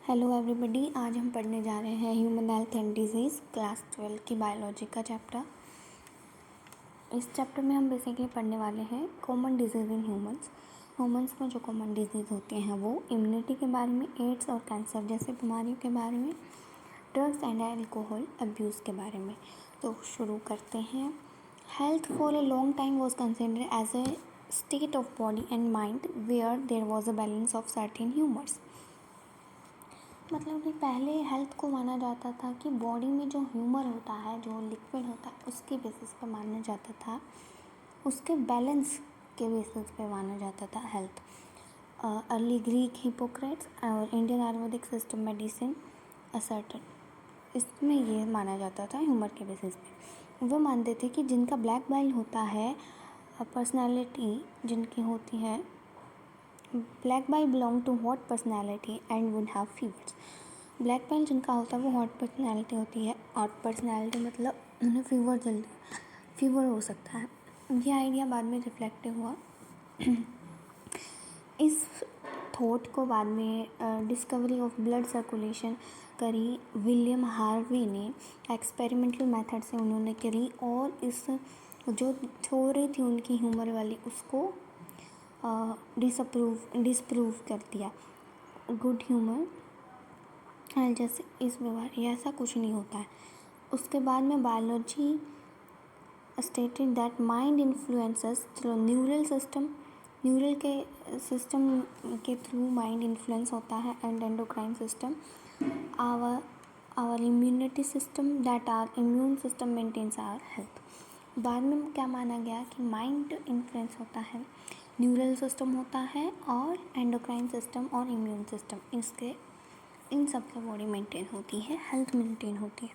Hello everybody, आज हम पढ़ने जा रहे हैं human health and disease class 12 की बायोलॉजी का चैप्टर। इस चैप्टर में हम बेसिकली पढ़ने वाले हैं कॉमन डिजीज़ इन ह्यूमंस में जो कॉमन डिजीज़ होते हैं वो इम्यूनिटी के बारे में, एड्स और कैंसर जैसे बीमारियों के बारे में, ड्रग्स एंड अल्कोहल अब्यूज़ के बारे में। तो शुरू करते हैं। Health for a long time was considered as a state of body and mind where there was a balance of certain humours. मतलब कि पहले हेल्थ को माना जाता था कि बॉडी में जो ह्यूमर होता है, जो लिक्विड होता है, उसके बेसिस पे माना जाता था, उसके बैलेंस के बेसिस पे माना जाता था हेल्थ। अर्ली ग्रीक हिपोक्रेट्स और Indian Ayurvedic system medicine asserted, इसमें ये माना जाता था ह्यूमर के बेसिस पे। वो मानते थे कि जिनका ब्लैक बेल्ट होता है, पर्सनालिटी जिनकी होती है, black bile belong to hot personality and would have fevers. Black bile जिनका होता है वो हॉट पर्सनैलिटी होती है। हॉट पर्सनैलिटी मतलब उन्हें फीवर हो सकता है। ये आइडिया बाद में रिफ्लेक्टिव हुआ। इस थॉट को बाद में डिस्कवरी ऑफ ब्लड सर्कुलेशन करी विलियम हार्वे ने, एक्सपेरिमेंटल मेथड से उन्होंने करी, और इस जो थ्योरी थी उनकी ह्यूमर वाली, उसको डिसप्रूव कर दिया। गुड ह्यूमर जैसे इस बीमारी ऐसा कुछ नहीं होता है। उसके बाद में biology stated that mind influences through neural के सिस्टम के थ्रू माइंड इन्फ्लुएंस होता है, and endocrine system our immunity system, that are immune system maintains our health. बाद में क्या माना गया कि माइंड इन्फ्लुएंस होता है, न्यूरल सिस्टम होता है, और एंडोक्राइन सिस्टम और इम्यून सिस्टम, इन सब से बॉडी मेंटेन होती है, हेल्थ मेंटेन होती है।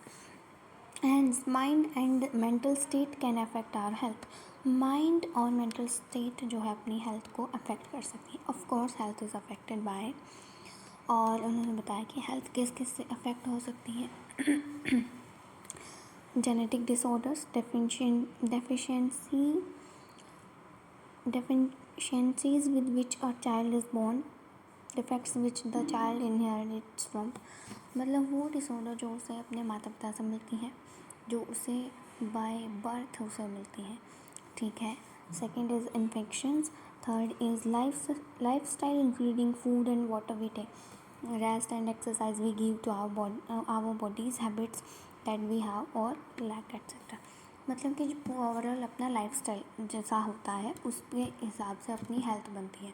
And mind and mental state can affect our health. Mind और मेंटल स्टेट जो है अपनी हेल्थ को अफेक्ट कर सकती है। Of course health is affected by, और उन्होंने बताया कि हेल्थ किस किस से अफेक्ट हो सकती है। Genetic disorders, deficiencies with which a child is born, defects which the child inherits from, मतलब वो डिसऑर्डर जो उसे अपने माता पिता से मिलती हैं, जो उसे बाय बर्थ उसे मिलती हैं। ठीक है। Second is infections. Third is lifestyle including food and water we take, rest and exercise we give to our bodies, habits that we have और लैक एट्सेट्रा। मतलब कि जो ओवरऑल अपना लाइफस्टाइल जैसा होता है उसके हिसाब से अपनी हेल्थ बनती है,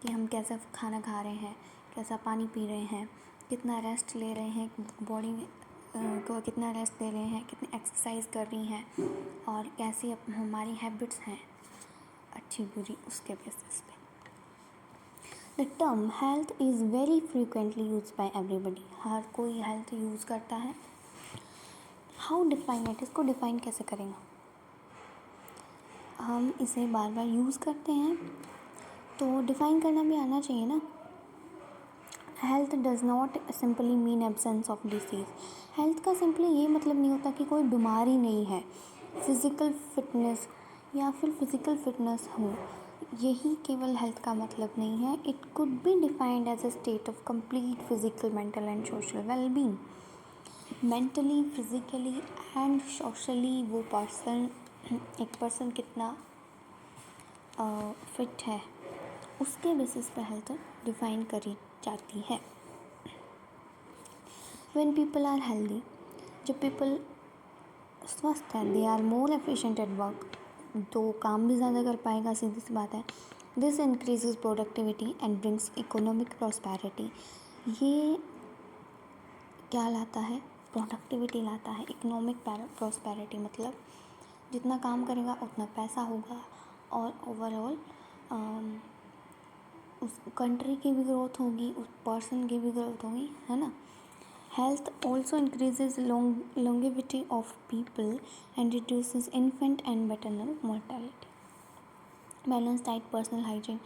कि हम कैसा खाना खा रहे हैं, कैसा पानी पी रहे हैं, कितना रेस्ट ले रहे हैं, बॉडी को कितना रेस्ट दे रहे हैं, कितनी एक्सरसाइज कर रही हैं, और कैसी हमारी हैबिट्स हैं अच्छी बुरी, उसके बेसिस पे। The term health is very frequently use by everybody, हर कोई हेल्थ यूज़ करता है। हाउ डिफाइन इट, इसको डिफाइन कैसे करेंगे? हम इसे बार बार यूज़ करते हैं तो डिफ़ाइन करना भी आना चाहिए ना। Health does not simply mean absence of disease. Health का सिंपली ये मतलब नहीं होता कि कोई बीमारी नहीं है, फिज़िकल फिटनेस या फिर फिज़िकल फिटनेस हो, यही केवल हेल्थ का मतलब नहीं है। It could be defined as a state of complete physical, mental and social wellbeing. Mentally, physically and socially वो एक पर्सन कितना फिट है, उसके बेसिस पे हेल्थ डिफ़ाइन करी जाती है। व्हेन पीपल आर हेल्दी, जब पीपल स्वस्थ है, they are more efficient at work, तो काम भी ज़्यादा कर पाएगा, सीधी सी बात है। This increases productivity and brings economic prosperity. ये क्या लाता है? प्रोडक्टिविटी लाता है। इकोनॉमिक प्रॉस्पेरिटी मतलब जितना काम करेगा उतना पैसा होगा, और ओवरऑल उस कंट्री की भी ग्रोथ होगी, उस पर्सन की भी ग्रोथ होगी, है ना। Health also increases longevity of people and reduces infant and maternal mortality. Balanced diet, personal hygiene,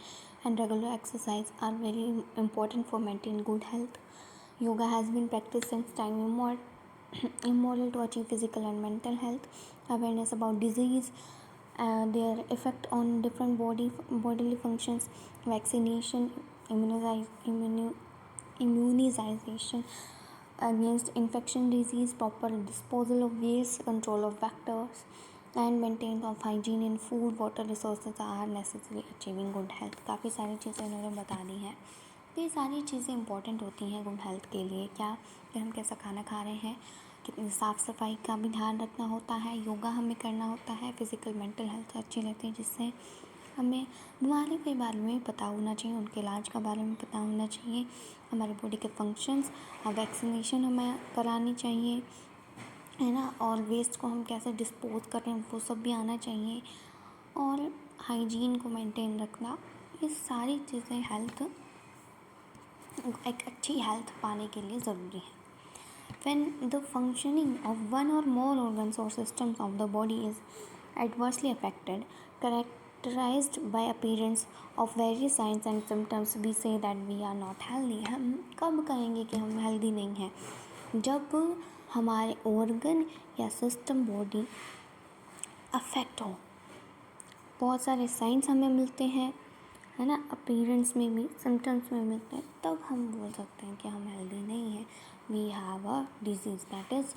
and regular exercise are very important for maintaining good health. Yoga has been practiced since time immemorial to achieve physical and mental health. Awareness about disease, their effect on different bodily functions, vaccination, immunization against infection disease, proper disposal of waste, control of vectors, and maintenance of hygiene in food, water resources are necessary achieving good health. काफ़ी सारी चीज़ें इन्होंने बता दी हैं। तो ये सारी चीज़ें इंपॉर्टेंट होती हैं गुड हेल्थ के लिए। क्या कि हम कैसा खाना खा रहे हैं, कितनी साफ़ सफाई का भी ध्यान रखना होता है, योगा हमें करना होता है, फिज़िकल मेंटल हेल्थ अच्छी रहती है, जिससे हमें बीमारी के बारे में पता होना चाहिए, उनके इलाज के बारे में पता होना चाहिए, हमारे बॉडी के फंक्शंस, वैक्सीनेशन हमें करानी चाहिए, है ना, और वेस्ट को हम कैसे डिस्पोज कर रहे हैं वो सब भी आना चाहिए, और हाइजीन को मेंटेन रखना, ये सारी चीज़ें हेल्थ, एक अच्छी हेल्थ पाने के लिए ज़रूरी है। When the functioning of one or more organs or systems of the body is adversely affected, characterized by appearance of various signs and symptoms, we say that we are not healthy. हम कब कहेंगे कि हम healthy नहीं हैं? जब हमारे organ या सिस्टम बॉडी अफेक्ट हो, बहुत सारे साइंस हमें मिलते हैं, है ना, अपीयरेंस में भी, सिम्टम्स में मिलते हैं, तब हम बोल सकते हैं कि हम हेल्दी नहीं हैं, we have a disease, that is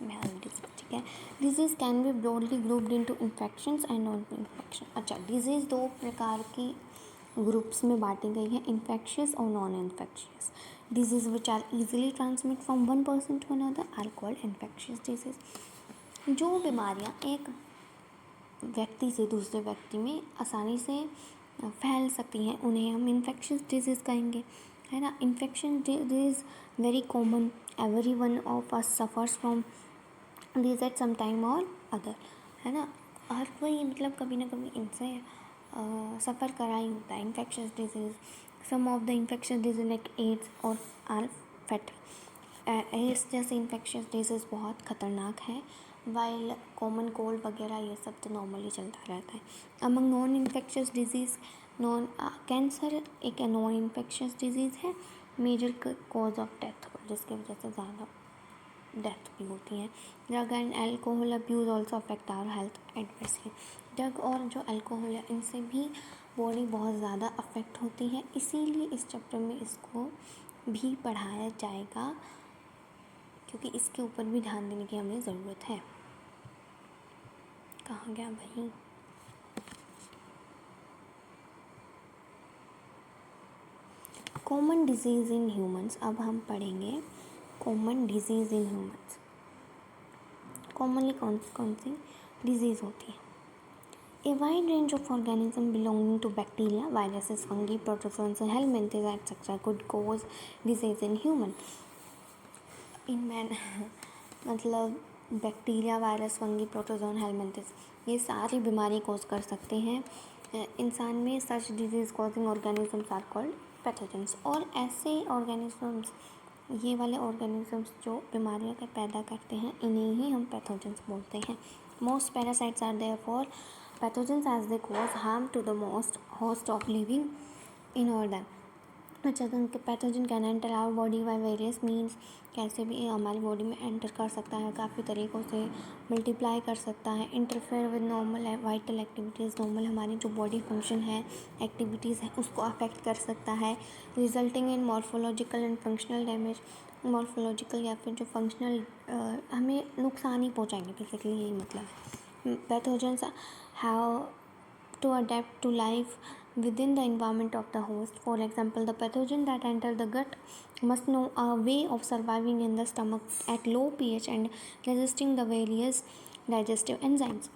health disease. ठीक है, disease can be broadly grouped into infections and non infection. अच्छा, डिजीज़ दो प्रकार की ग्रुप्स में बांटी गई है, इन्फेक्शियस और non infectious. Diseases which are easily transmit from one person to another are called infectious diseases. जो बीमारियाँ एक व्यक्ति से दूसरे व्यक्ति में आसानी से फैल सकती हैं, उन्हें हम इन्फेक्शियस डिजीज़ कहेंगे, है ना। Infection disease very common, every one of us suffers from this at some time or other, है ना। हर कोई मतलब कभी ना कभी इनसे सफ़र करा ही होता है। Infectious disease, some of the infectious diseases like AIDS और आर फैटल। एड्स जैसे इन्फेक्शियस डिजीज़ बहुत ख़तरनाक है, वाइल कॉमन कोल्ड वगैरह ये सब तो नॉर्मली चलता रहता है। Among non infectious diseases, cancer एक नॉन इन्फेक्शियस डिजीज़ है, मेजर कॉज ऑफ डेथ, जिसकी वजह से ज़्यादा डेथ भी होती है। Drug and alcohol abuse also affect our health adversely. Drug और जो अल्कोहल है, इनसे भी बॉडी बहुत ज़्यादा अफेक्ट होती है, इसीलिए इस चैप्टर में इसको भी पढ़ाया जाएगा, क्योंकि इसके ऊपर भी ध्यान देने की हमें ज़रूरत है। कहाँ गया भाई? Common disease in humans. अब हम पढ़ेंगे common disease in humans. Commonly कौन सी डिजीज़ होती है? A wide range of organisms belonging to bacteria, viruses, fungi, protozoans, and helminthes, etc. could cause disease in human. In man मतलब bacteria, virus, fungi, protozoan, helminths, ये सारी बीमारी cause कर सकते हैं इंसान में। Such disease causing organisms are called pathogens. और ऐसे ऑर्गेनिजम्स, ये वाले ऑर्गेनिजम्स जो बीमारियां का पैदा करते हैं, इन्हें ही हम पैथोजेंस बोलते हैं। Most parasites are therefore pathogens as they cause harm to the most host of living in order. अच्छा, तो pathogen can enter our body by various means, कैसे भी हमारी बॉडी में एंटर कर सकता है, काफ़ी तरीक़ों से मल्टीप्लाई कर सकता है। Interfere with normal vital activities, normal हमारी जो बॉडी फंक्शन है, एक्टिविटीज़ है, उसको अफेक्ट कर सकता है। Resulting in morphological and functional damage, morphological या फिर जो फंक्शनल हमें नुकसान ही पहुँचाएंगे, बेसिकली यही मतलब है। Pathogens have to adapt to life within the environment of the host. For example, the pathogen that enter the gut must know a way of surviving in the stomach at low pH and resisting the various digestive enzymes.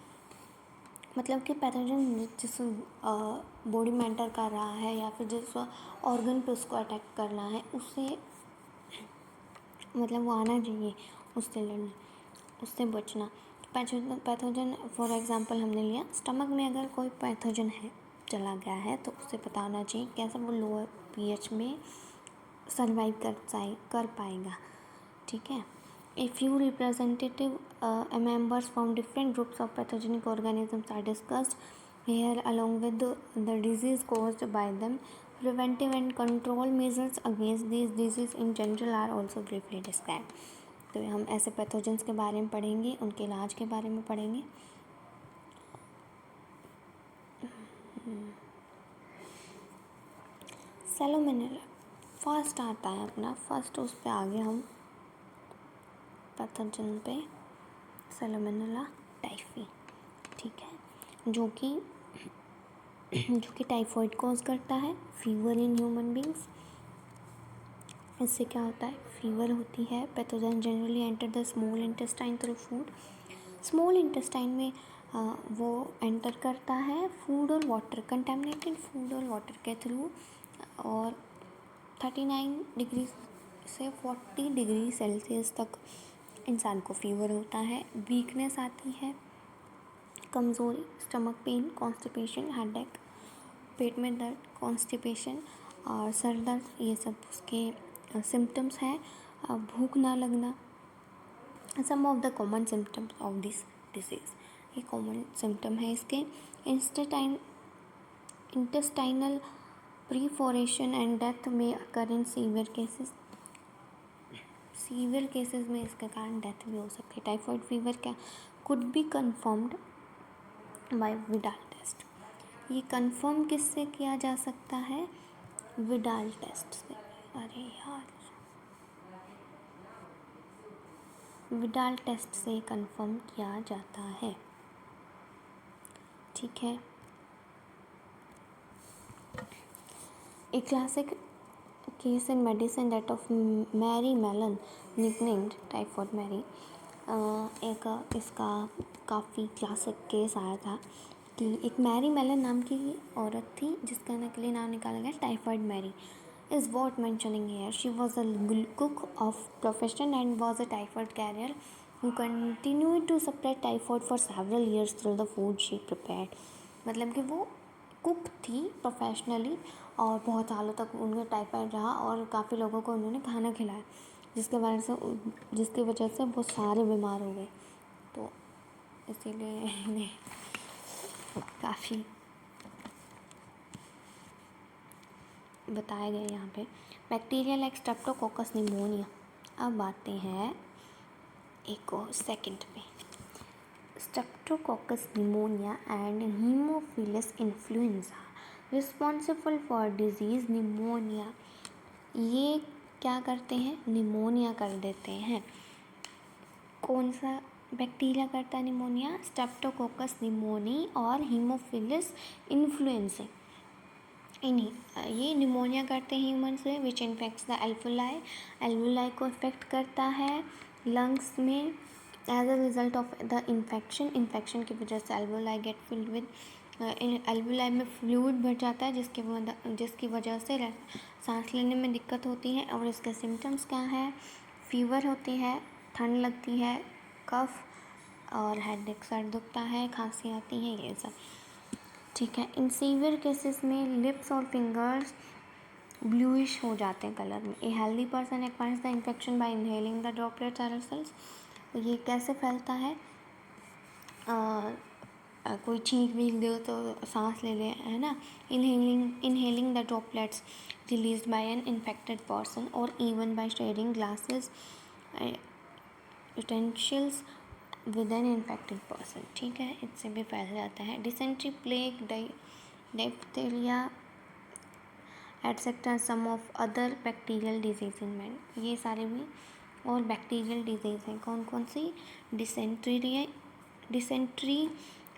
मतलब कि pathogen जिस body में enter कर रहा है या फिर जिस ऑर्गन पे उसको अटैक करना है, उससे मतलब वो आना चाहिए, उससे लड़ना, उससे बचना। पैथोजन फॉर एग्जांपल हमने लिया, स्टमक में अगर कोई पैथोजन है चला गया है, तो उससे पता होना चाहिए कैसे वो लोअर पीएच में सर्वाइव कर पाएगा। ठीक है। A few representative members from different groups of pathogenic organisms are discussed here along with the disease caused by them. Preventive and control measures against this disease in general are also briefly describe. तो हम ऐसे pathogens के बारे में पढ़ेंगे, उनके इलाज के बारे में पढ़ेंगे। सैल्मोनेला फर्स्ट आता है अपना, फर्स्ट उस पे आगे हम पैथोजन पे सैल्मोनेला टाइफी, ठीक है, जो कि टाइफॉइड कॉज करता है, फीवर इन ह्यूमन बींग्स। इससे क्या होता है, फीवर होती है। Pathogen generally enter the small intestine through food, small intestine में वो एंटर करता है फूड और वाटर, कंटेमिनेटेड फूड और वाटर के थ्रू, और 39 डिग्री से 40 डिग्री सेल्सियस तक इंसान को फीवर होता है। वीकनेस आती है, कमज़ोरी, स्टमक पेन, कॉन्स्टिपेशन, हेडेक, पेट में दर्द, कॉन्स्टिपेशन और सर दर्द, ये सब उसके सिम्टम्स हैं। भूख ना लगना, some of the common symptoms of this disease, ये कॉमन सिम्टम है इसके। इंटेस्टाइनल प्रीफोरेशन एंड डेथ में अकर इन सीवियर केसेस में इसके कारण डेथ भी हो सकती है। टाइफॉइड फीवर क्या could be confirmed by Widal test, ये कन्फर्म किससे किया जा सकता है, विडाल टेस्ट से। अरे यार, विडाल टेस्ट से कन्फर्म किया जाता है, ठीक है। A classic case in medicine that of Mary Mallon, nicknamed typhoid Mary, एक इसका काफ़ी क्लासिक केस आया था कि एक मैरी मेलन नाम की औरत थी जिसका नकली नाम निकाला गया typhoid Mary. Is what mentioning here, she was a cook of profession and was a typhoid carrier who continued to spread typhoid for several years through the food she prepared। मतलब कि वो कुक थी professionally और बहुत सालों तक उनका typhoid रहा और काफ़ी लोगों को उन्होंने खाना खिलाया, जिसकी वजह से वो सारे बीमार हो गए। तो इसीलिए इन्हें काफ़ी बताया गया यहाँ पे। Bacteria like Streptococcus pneumonia. अब आते हैं एक और सेकंड पे, Streptococcus pneumonia and Haemophilus influenza responsible for disease pneumonia. ये क्या करते हैं, निमोनिया कर देते हैं। कौन सा बैक्टीरिया करता है निमोनिया, स्ट्रेप्टोकोकस निमोनी और हीमोफिलस इन्फ्लुएंजा। ये निमोनिया करते हैं ह्यूमन से, विच इन्फेक्ट्स द एल्वुलाई को इफेक्ट करता है लंग्स में as a result of the infection की वजह से alveoli get filled with, alveoli में फ्लूइड भर जाता है जिसकी वजह से सांस लेने में दिक्कत होती है। और इसके सिम्टम्स क्या है, फीवर होती है, ठंड लगती है, कफ और हेडेक, सर दुखता है, खांसी आती है, ये सब, ठीक है। इन सीवियर केसेस में लिप्स और फिंगर्स ब्लूइश हो जाते हैं कलर में। A healthy person acquires the infection by inhaling the droplets aerosols. ये कैसे फैलता है, कोई छींक वीक दे तो सांस ले ले, है ना। Inhaling the droplets released by an infected person और even by sharing glasses utensils with an infected person, ठीक है, इससे भी फैल जाता है। Dysentery, plague, diphtheria etcetera, some of other bacterial disease in man, ये सारे भी और बैक्टीरियल डिजीज़ हैं। कौन कौन सी, डिसेंट्री,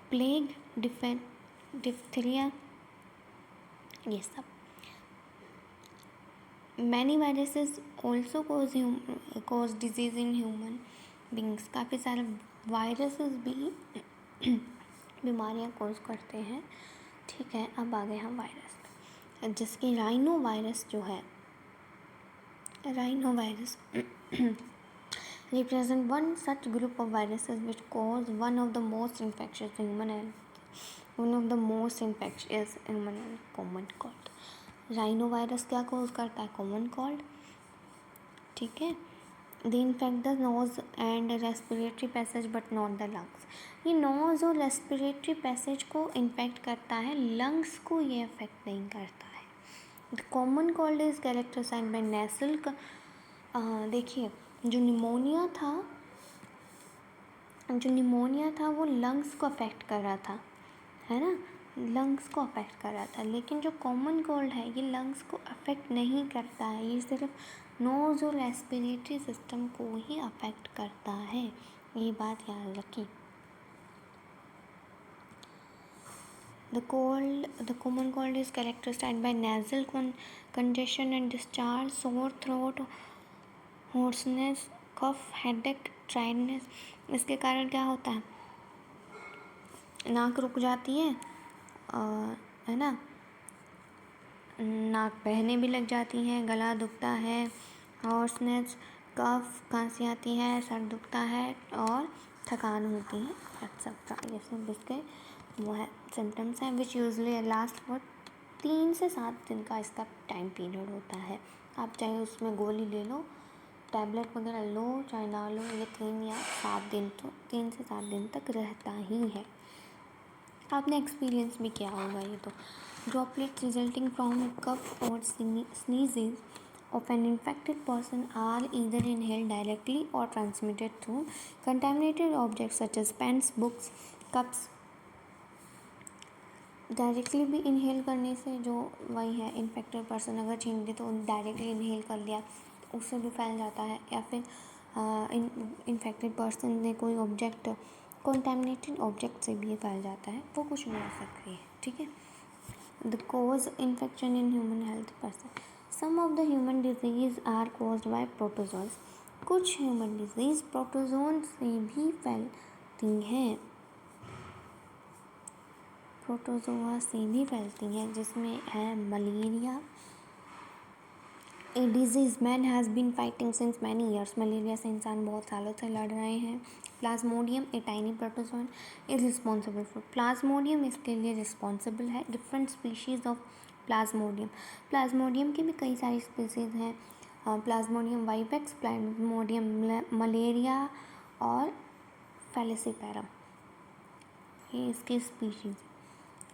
प्लेग, डिप्थीरिया, ये सब। Many viruses also cause disease in human beings, काफ़ी सारे वायरसेस भी बीमारियाँ कॉज करते हैं, ठीक है। अब आ गए हम वायरस पे, जिसकी राइनो वायरस जो है, rhino virus represent one such group of viruses which cause one of the most infectious human common cold। Rhino virus क्या कॉज करता है, कॉमन कोल्ड, ठीक है। They infect the nose and respiratory passage but not the lungs. ये nose और respiratory passage को infect करता है, लंग्स को ये अफेक्ट नहीं करता है। The common cold is characterised by nasal, देखिए जो निमोनिया था वो लंग्स को अफेक्ट कर रहा था, है ना। लंग्स को अफेक्ट कर रहा था, लेकिन जो कॉमन कोल्ड है ये लंग्स को अफेक्ट नहीं करता है, ये सिर्फ नोज़ और रेस्पिरेटरी सिस्टम को ही अफेक्ट करता है, ये बात याद रखिए। The common cold is characterized by nasal congestion and discharge, sore throat, hoarseness, cough, headache, tiredness। इसके कारण क्या होता है, नाक रुक जाती है, है ना, नाक बहने भी लग जाती हैं, गला दुखता है, हॉर्सनेस, कफ, खांसी आती है, सर दुखता है और थकान होती है एक्सेट्रा। ये सब इसके वो है सिम्टम्स हैं विच यूजली लास्ट फॉर 3 से 7 दिन का इसका टाइम पीरियड होता है। आप चाहे उसमें गोली ले लो, टैबलेट वगैरह लो, चाहे ना लो, ये 3 या 7 दिन, तो 3 से 7 दिन तक रहता ही है। आपने एक्सपीरियंस भी किया होगा ये तो। ड्रॉपलेट्स रिजल्टिंग फ्रॉम कफ और sneezes of an infected person are either inhaled directly or transmitted through contaminated objects such as pens, books, cups। Directly भी इनहेल करने से जो वही है इन्फेक्टेड पर्सन अगर छीन दे तो डायरेक्टली इनहेल कर लिया, उससे भी फैल जाता है, या फिर इन्फेक्टेड पर्सन ने कोई ऑब्जेक्ट कंटामिनेटेड ऑब्जेक्ट से भी ये फैल जाता है, वो कुछ भी हो सकती है, ठीक है। The cause infection in human health person, some of the human disease are caused by protozoans. कुछ ह्यूमन डिजीज प्रोटोजोन से भी फैलती हैं, प्रोटोजोआ से भी फैलती हैं, जिसमें है malaria, a disease man has been fighting since many years. Malaria से इंसान बहुत सालों से लड़ रहे हैं। Plasmodium a tiny protozoan is responsible for, Plasmodium इसके लिए रिस्पॉन्सिबल है। Different species of Plasmodium, Plasmodium की भी कई सारी स्पीसीज़ हैं, प्लाज्मोडियम वाइवेक्स, प्लाज्मोडियम मलेरिया और फैलेसिपेरम, ये इसकी species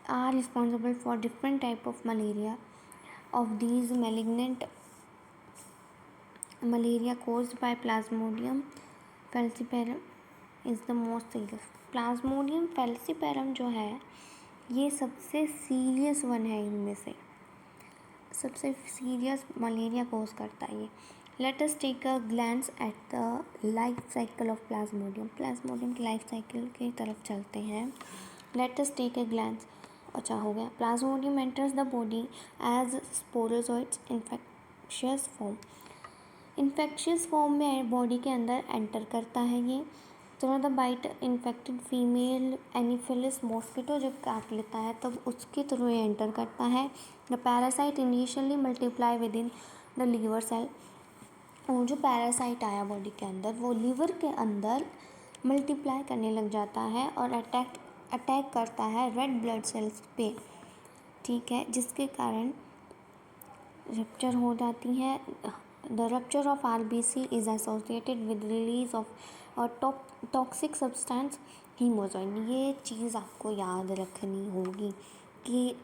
are responsible for different type of malaria. Of these, malignant malaria caused by Plasmodium falciparum is the most serious. Plasmodium falciparum जो है ये सबसे सीरियस वन है, इनमें से सबसे सीरियस मलेरिया कोज करता है ये। Let us take a glance at the life cycle of Plasmodium। Plasmodium की लाइफ साइकिल की तरफ चलते हैं। Let us take a glance, अच्छा हो गया। Plasmodium enters the body as sporozoites infectious form, infectious form में बॉडी के अंदर एंटर करता है ये। Through the bite infected female anopheles mosquito जब काट लेता है तब उसके थ्रू ये एंटर करता है। The parasite initially multiply within the liver cell, और जो पैरासाइट आया बॉडी के अंदर वो लीवर के अंदर मल्टीप्लाई करने लग जाता है और अटैक करता है रेड ब्लड सेल्स पे, ठीक है, जिसके कारण रप्चर हो जाती है। The rupture of RBC is associated with release of toxic substance hemozoin. ये चीज़ आपको याद रखनी होगी कि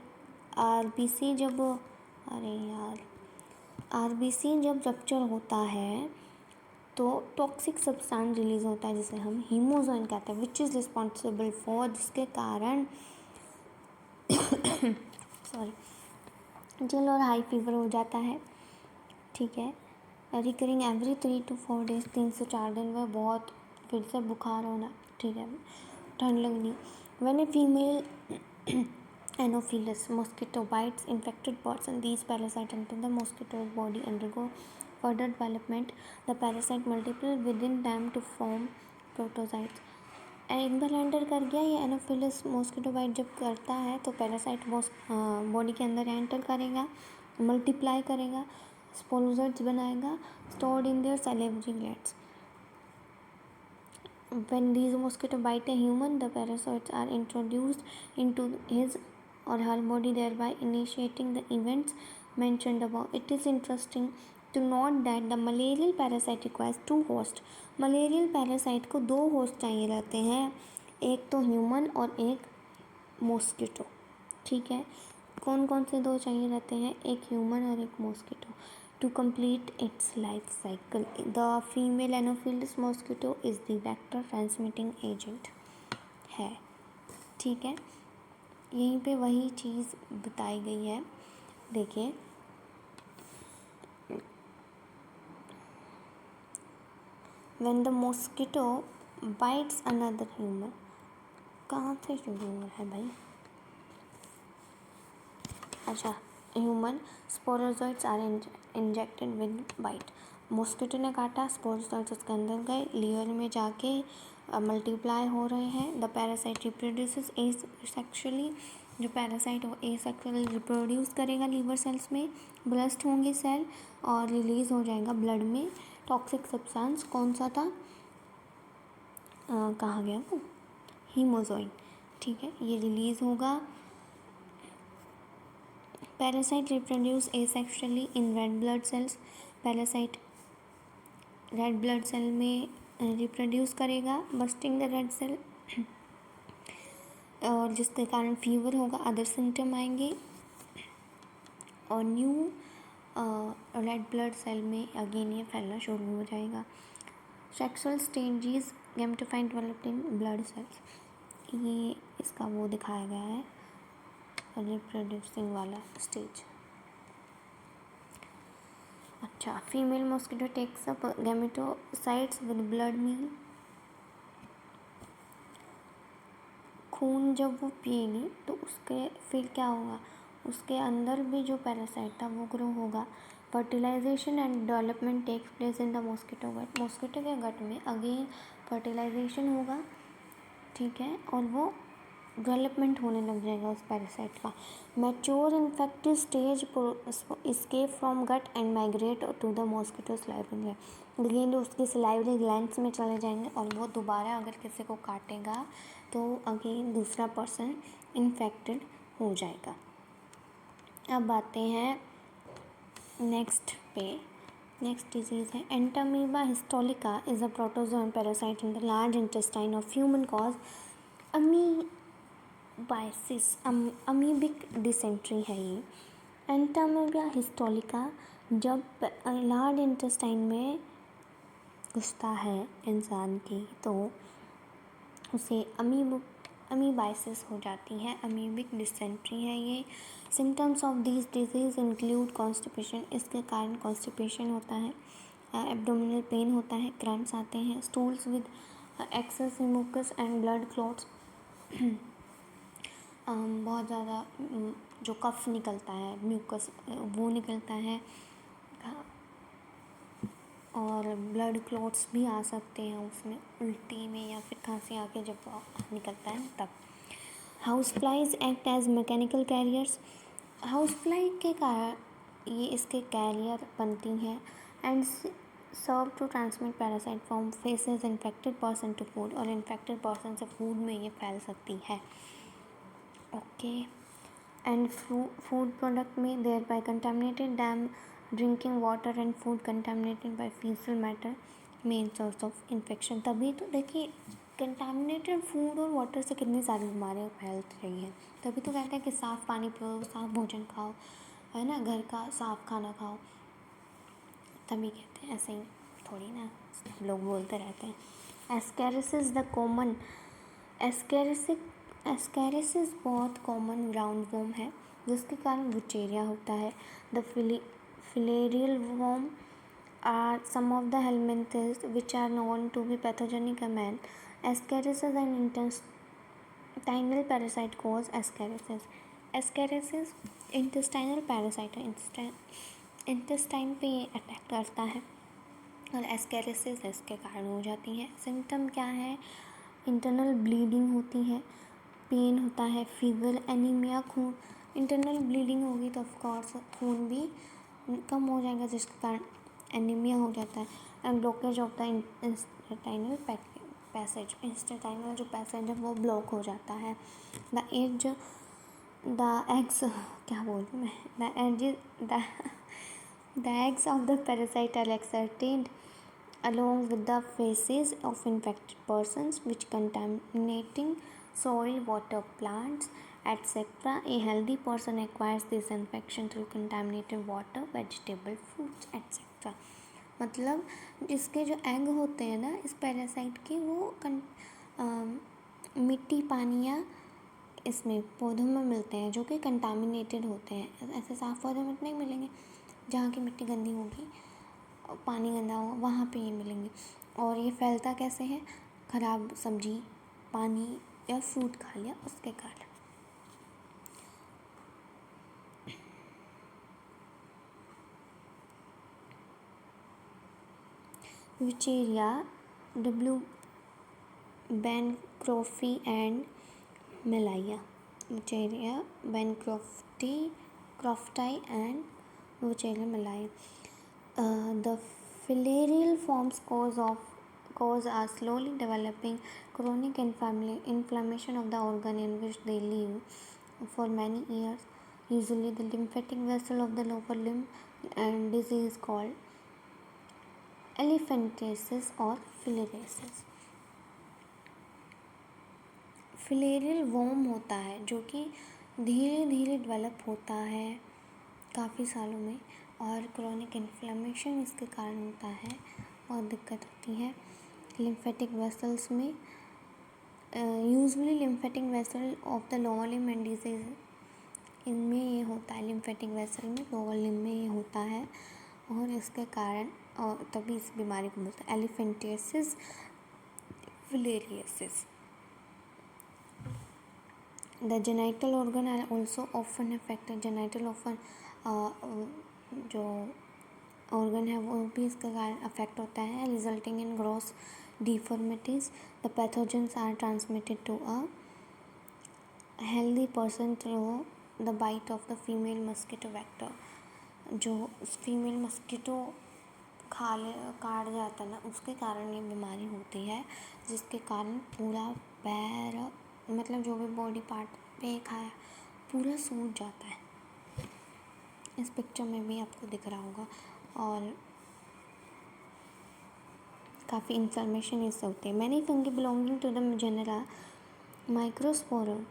आरबीसी जब आरबीसी जब रप्चर होता है तो टॉक्सिक सब्सटेंस रिलीज होता है जिसे हम हीमोजोइन कहते हैं, विच इज़ रिस्पॉन्सिबल फॉर, जिसके कारण सॉरी चिल और हाई फीवर हो जाता है, ठीक है। रिकरिंग एवरी 3 to 4 days, 3 से 4 दिन में बहुत फिर से बुखार होना, ठीक है, ठंड लगनी। When a female Anopheles mosquito bytes infected person, these parasite enter the mosquitoes body, undergo further development, the parasite multiply within them to form protozoites। एक बार एंटर कर गया ये एनोफिलस मॉस्किटो बाइट जब करता है तो पैरासाइट बॉडी के अंदर एंटर करेगा, मल्टीप्लाई करेगा, स्पोरोजोइट्स बनाएगा, stored in their salivary glands। When these mosquito bite a human, the parasites are introduced into his or her body, thereby initiating the events mentioned above। It is interesting to note that the malarial parasite requires 2 hosts। Malarial parasite को 2 host चाहिए रहते हैं, एक तो human और एक mosquito, ठीक है। कौन कौन से 2 चाहिए रहते हैं, एक ह्यूमन और एक mosquito, to complete its life cycle. The female Anopheles mosquito is the vector transmitting agent है, ठीक है। यहीं पे वही चीज़ बताई गई है। देखिए, when the mosquito bites another human, कहाँ से शुरू हो रहा है भाई? अच्छा, human sporozoites are injected with bite. Mosquito ने काटा, स्पोरोजोइड्स उसके अंदर गए, लीवर में जाके मल्टीप्लाई हो रहे हैं। द पैरासाइट रिप्रोड्यूसेस एसेक्सुअली, जो पैरासाइट वो एसेक्सुअली रिप्रोड्यूस करेगा लीवर सेल्स में, ब्रस्ट होंगे सेल और रिलीज़ हो जाएगा ब्लड में टॉक्सिक सब्सटेंस। कौन सा था, कहाँ गया वो, हीमोजोइन, ठीक है, ये रिलीज़ होगा। Parasite reproduce asexually in red blood cells, parasite red blood cell में रिप्रोड्यूस करेगा, बस्टिंग द रेड सेल, और जिसके कारण फीवर होगा, अदर सिम्टम आएंगे और न्यू रेड ब्लड सेल में अगेन ये फैलना शुरू हो जाएगा। Sexual stages gametophyte developed in blood cells, ये इसका वो दिखाया गया है रिप्रोड्यूसिंग वाला स्टेज। अच्छा, female mosquito takes up gametocytes with blood meal, खून जब वो पिएगी तो उसके फिर क्या होगा, उसके अंदर भी जो पैरासाइट था वो ग्रो होगा। Fertilisation and development takes place in the mosquito gut, mosquito के गट में अगेन फर्टिलाइजेशन होगा, ठीक है, और वो डेवलपमेंट होने लग जाएगा उस पैरासाइट का। Mature infective stage escape from gut and migrate to the mosquito salivary gland, again उसके सलाइवरी ग्लैंड्स में चले जाएंगे और वो दोबारा अगर किसी को काटेगा तो अगेन दूसरा पर्सन इन्फेक्टेड हो जाएगा। अब आते हैं नेक्स्ट पे। नेक्स्ट डिजीज़ है Entamoeba histolytica, is a protozoan parasite in the large intestine of human cause amoebiasis, amoebic dysentery है ये। एंटामीबा हिस्टोलिका जब लार्ज इंटेस्टाइन में घुसता है इंसान की तो उसे अमीबाइसिस हो जाती है, अमीबिक डिसेंट्री है ये। Symptoms of this disease include constipation, इसके कारण कॉन्स्टिपेशन होता है, एब्डोमिनल पेन होता है, क्रैम्प्स आते हैं, stools with excess mucus and blood clots, बहुत ज़्यादा जो कफ निकलता है, म्यूकस वो निकलता है, और ब्लड क्लॉट्स भी आ सकते हैं उसमें, उल्टी में या फिर खांसी आके जब निकलता है तब। House flies act as mechanical carriers, house fly के कारण ये इसके कैरियर बनती हैं and serve to transmit parasite from faeces infected person to food, और इन्फेक्टेड पर्सन से फूड में ये फैल सकती है। ओके, एंड फूड प्रोडक्ट में देयर बाय कंटामिनेटेड डैम drinking water and food contaminated by faecal matter main source of infection. तभी तो देखिए कंटामिनेटेड फूड और वाटर से कितनी सारी बीमारियाँ फैल रही हैं, तभी तो कहते हैं कि साफ़ पानी पियो, साफ़ भोजन खाओ, है ना, घर का साफ़ खाना खाओ, तभी कहते हैं, ऐसे ही थोड़ी ना लोग बोलते रहते हैं। एस्केरिसिस द कॉमन, एस्केरिसिस बहुत कॉमन राउंड वॉर्म है जिसके कारण वुचेरिया होता है। The filarial worm are some of the helminthes which are known to be pathogenic in man. Ascariasis and intestinal parasite cause ascariasis. Ascariasis intestinal parasite है, intestine पे ये attack करता है और एस्केरिसिस इसके कारण हो जाती है। सिम्टम क्या है, इंटरनल ब्लीडिंग होती है, पेन होता है, फीवर, एनीमिया, खून, इंटरनल ब्लीडिंग होगी तो ऑफकोर्स खून भी कम हो जाएगा जिसके कारण एनीमिया हो जाता है, and blockage of the intestinal passage, intestinal जो पैसेज है वो ब्लॉक हो जाता है। द एग्स क्या बोल रही मैं, the eggs of the parasite are excreted along with the feces of infected persons which contaminating soil, water, plants, etc. A healthy person acquires this infection through contaminated water, vegetable, fruits, etc. मतलब इसके जो egg होते हैं ना इस parasite के, वो मिट्टी, पानी या इसमें पौधों में मिलते हैं जो कि कंटामिनेटेड होते हैं। ऐसे साफ़ पौधों में तो नहीं मिलेंगे, जहाँ की मिट्टी गंदी होगी, पानी गंदा होगा, वहाँ पे ये मिलेंगे। और ये फैलता कैसे है? ख़राब सब्जी, पानी या फ्रूट खा लिया उसके कारण। Wuchereria, W. bancrofti and malayi. Wuchereria bancrofti and Wuchereria malayi. The filarial forms cause are slowly developing chronic inflammation of the organ in which they live for many years, usually the lymphatic vessel of the lower limb, and disease called elephantiasis or filariasis. Filarial worm होता है जो कि धीरे धीरे develop होता है काफ़ी सालों में, और क्रोनिक इन्फ्लेमेशन इसके कारण होता है और दिक्कत होती है लिम्फेटिक वेसल्स में। Usually lymphatic vessel of the lower limb and disease, इनमें ये होता है, लिम्फेटिक वेसल में लोअर लिम्ब में ये होता है, और इसके कारण और तभी इस बीमारी को बोलते हैं elephantiasis filariasis. The genital organ are also often affected. genital often जो organ है वो भी इसके कारण अफेक्ट होता है, resulting in gross deformities. The pathogens are transmitted to a healthy person through the bite of the female mosquito vector. जो female mosquito काट जाता है ना, उसके कारण ये बीमारी होती है, जिसके कारण पूरा पैर, मतलब जो भी बॉडी पार्ट पे खाया पूरा सूज जाता है। इस पिक्चर में भी आपको दिख रहा होगा, और काफ़ी इन्फ्लेमेशन इससे होती है। Many fungi belonging to the genera Microsporum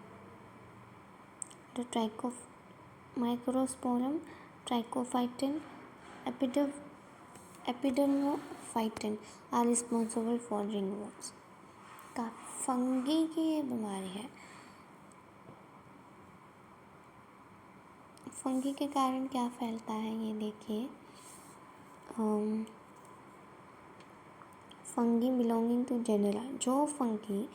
Trichophyton Epidermophyton are responsible for ringworms. Fungi की ये बीमारी है। फंगी के कारण क्या फैलता है ये देखिए। फंगी बिलोंगिंग टू जेनेरा, जो फंगी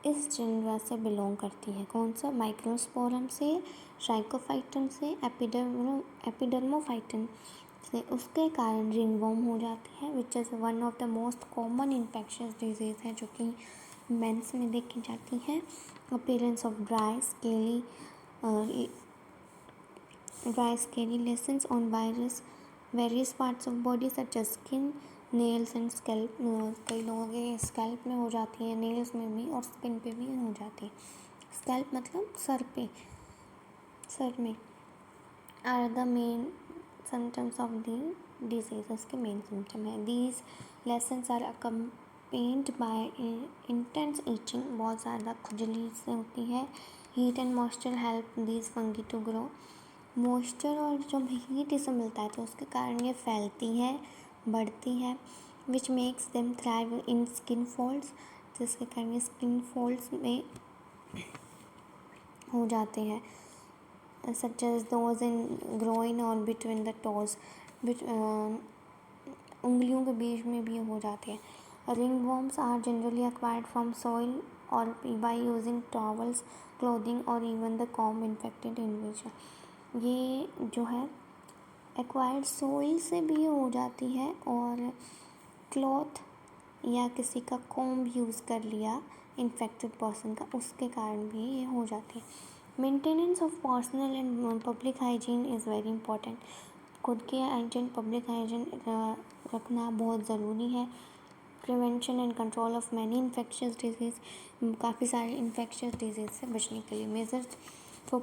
इस जेनेरा से बिलोंग करती है, कौन सा? माइक्रोस्पोरम से, ट्राइकोफाइटिन से, एपिडर्मोफाइटिन से, उसके कारण रिंगवर्म हो जाती है, which is one of the most common infectious disease है जो कि मेंस में देखी जाती है। Appearance of dry scaly lesions on various parts of body such as skin, nails and scalp. कई लोगों के स्कैल्प में हो जाती है, नेल्स में भी और स्किन पे भी हो जाती है। स्कैल्प मतलब सर में are the main symptoms of the disease, उसके मेन सिम्टम है। These lesions are accompanied by intense itching, बहुत ज़्यादा खुजली से होती है। Heat and moisture help these fungi to grow. Moisture और जब हीट इसे मिलता है तो उसके कारण ये फैलती है, बढ़ती है, which makes them thrive in skin folds, जिसके कारण ये स्किन फोल्ड्स में हो जाते हैं, such as those in groin और बिटवीन द टोज, उंगलियों के बीच में भी हो जाते हैं। Ringworms are generally acquired from soil or by using towels, clothing और even the comb infected individual. ये जो है एक्वायर्ड सॉइल से भी हो जाती है, और क्लॉथ या किसी का कॉम्ब यूज़ कर लिया इन्फेक्टेड पर्सन का, उसके कारण भी ये हो जाती है। Maintenance of personal and public hygiene is very important. खुद के हाइजीन, पब्लिक हाइजीन रखना बहुत ज़रूरी है। Prevention and control of many infectious disease, काफ़ी सारे इन्फेक्शियस डिजीज़ से बचने के लिए मेजर्स फॉर